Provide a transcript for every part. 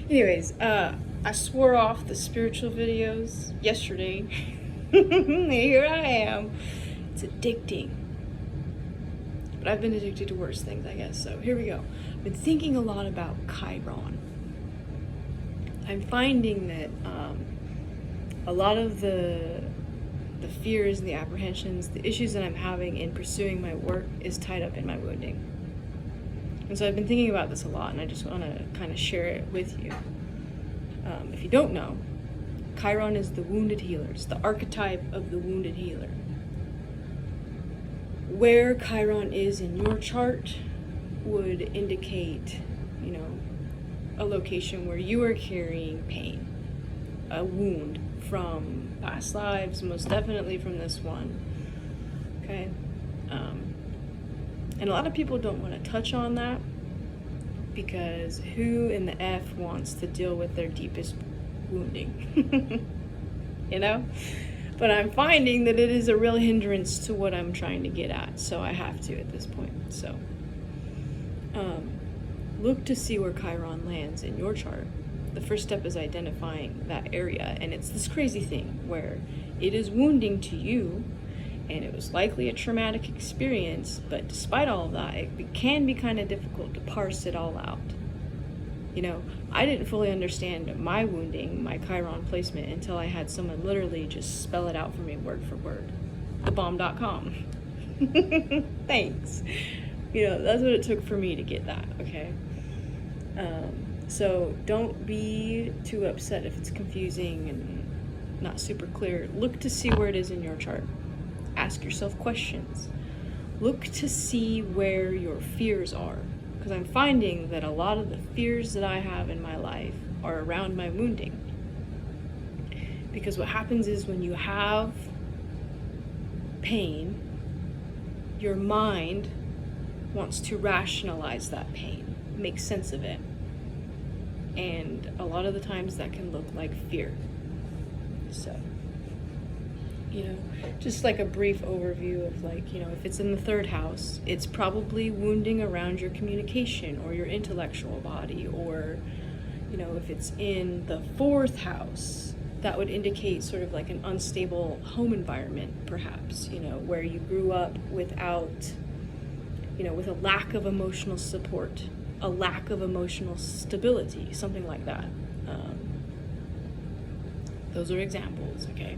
Anyways, I swore off the spiritual videos yesterday. Here I am. It's addicting. But I've been addicted to worse things, I guess. So here we go. I've been thinking a lot about Chiron. I'm finding that a lot of the fears and the apprehensions, the issues that I'm having in pursuing my work is tied up in my wounding. And so I've been thinking about this a lot, and I just want to kind of share it with you. If you don't know, Chiron is the wounded healer. It's the archetype of the wounded healer. Where Chiron is in your chart would indicate, a location where you are carrying pain, a wound from past lives, most definitely from this one. Okay? And a lot of people don't want to touch on that because who in the F wants to deal with their deepest wounding? But I'm finding that it is a real hindrance to what I'm trying to get at, so I have to at this point. So look to see where Chiron lands in your chart. The first step is identifying that area, and it's this crazy thing where it is wounding to you, and it was likely a traumatic experience, but despite all of that, it can be kind of difficult to parse it all out. I didn't fully understand my wounding, my Chiron placement, until I had someone literally just spell it out for me word for word. Thebomb.com. Thanks. That's what it took for me to get that, okay? So don't be too upset if it's confusing and not super clear. Look to see where it is in your chart. Ask yourself questions. Look to see where your fears are, because I'm finding that a lot of the fears that I have in my life are around my wounding. Because what happens is when you have pain, your mind wants to rationalize that pain, make sense of it. And a lot of the times that can look like fear. So, just like a brief overview of if it's in the third house, it's probably wounding around your communication or your intellectual body, or, if it's in the fourth house, that would indicate sort of like an unstable home environment, perhaps, where you grew up without, with a lack of emotional support, a lack of emotional stability, something like that. Those are examples, okay?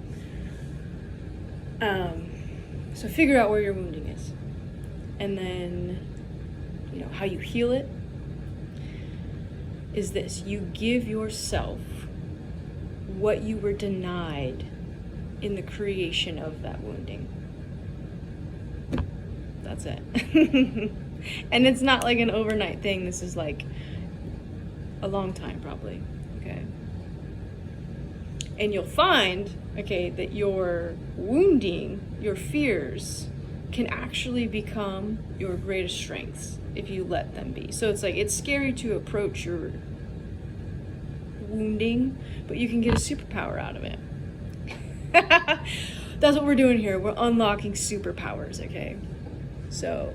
So figure out where your wounding is. And then, how you heal it is this. You give yourself what you were denied in the creation of that wounding. That's it. And it's not like an overnight thing. This is like a long time probably, okay? And you'll find, okay, that your wounding, your fears, can actually become your greatest strengths if you let them be. So it's scary to approach your wounding, but you can get a superpower out of it. That's what we're doing here. We're unlocking superpowers, okay? So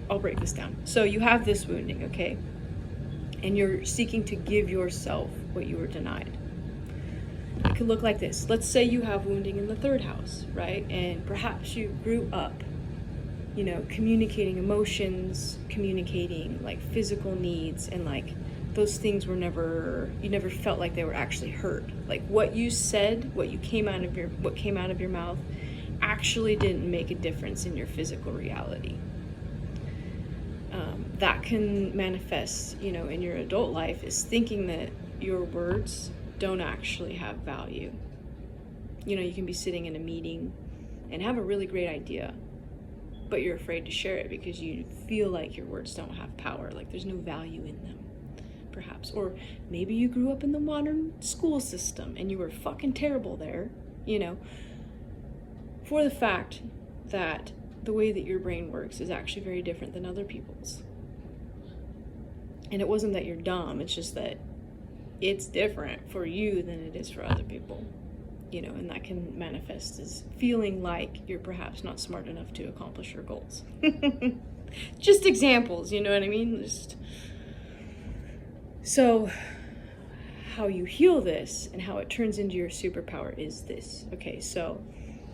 I'll break this down. So you have this wounding, okay? And you're seeking to give yourself what you were denied. It could look like this. Let's say you have wounding in the third house, right? And perhaps you grew up, communicating emotions, communicating like physical needs, and like those things were you never felt like they were actually heard. Like what you said, what came out of your mouth actually didn't make a difference in your physical reality. That can manifest, in your adult life, is thinking that your words don't actually have value. You can be sitting in a meeting and have a really great idea, but you're afraid to share it because you feel like your words don't have power, like there's no value in them, perhaps. Or maybe you grew up in the modern school system and you were fucking terrible there, for the fact that the way that your brain works is actually very different than other people's. And it wasn't that you're dumb, it's just that it's different for you than it is for other people, and that can manifest as feeling like you're perhaps not smart enough to accomplish your goals. Just examples, you know what I mean? So how you heal this and how it turns into your superpower is this. Okay, so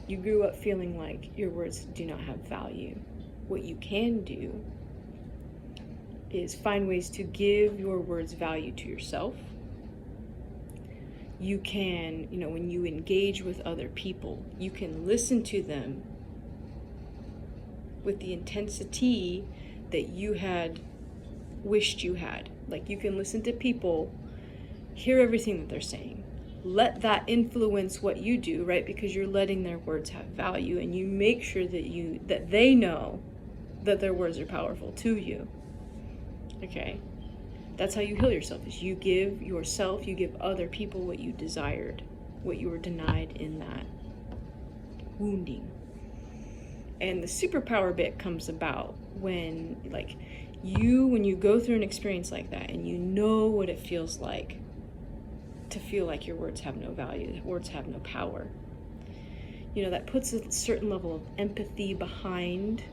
you grew up feeling like your words do not have value. What you can do is find ways to give your words value to yourself. You can, when you engage with other people, you can listen to them with the intensity that you had wished you had. Like, you can listen to people, hear everything that they're saying, let that influence what you do, right? Because you're letting their words have value, and you make sure that they know that their words are powerful to you. Okay? That's how you heal yourself, is you give yourself, you give other people what you desired, what you were denied in that wounding. And the superpower bit comes about when you go through an experience like that, and you know what it feels like to feel like your words have no value, that words have no power. That puts a certain level of empathy behind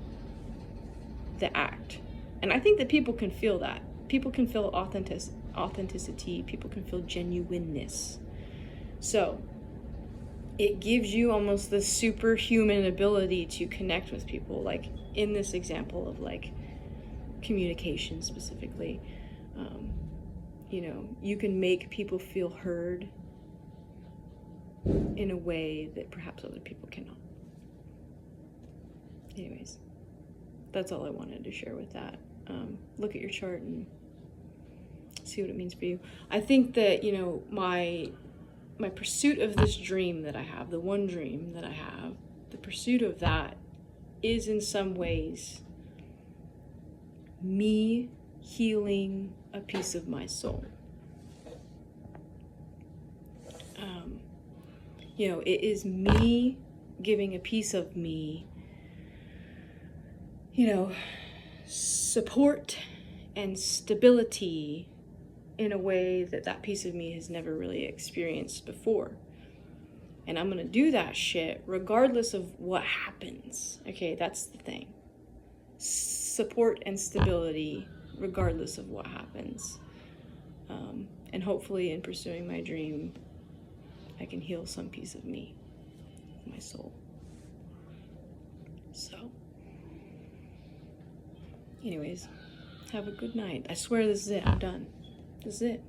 the act. And I think that people can feel that. People can feel authenticity, people can feel genuineness. So it gives you almost this superhuman ability to connect with people, like in this example of communication specifically. You can make people feel heard in a way that perhaps other people cannot. Anyways, that's all I wanted to share with that. Look at your chart and see what it means for you. I think that, my pursuit of this dream that I have, the one dream that I have, the pursuit of that is in some ways me healing a piece of my soul. It is me giving a piece of me, support and stability in a way that piece of me has never really experienced before. And I'm gonna do that shit regardless of what happens. Okay, that's the thing. Support and stability regardless of what happens. And hopefully in pursuing my dream, I can heal some piece of me, my soul. So, anyways, have a good night. I swear this is it. I'm done. This is it.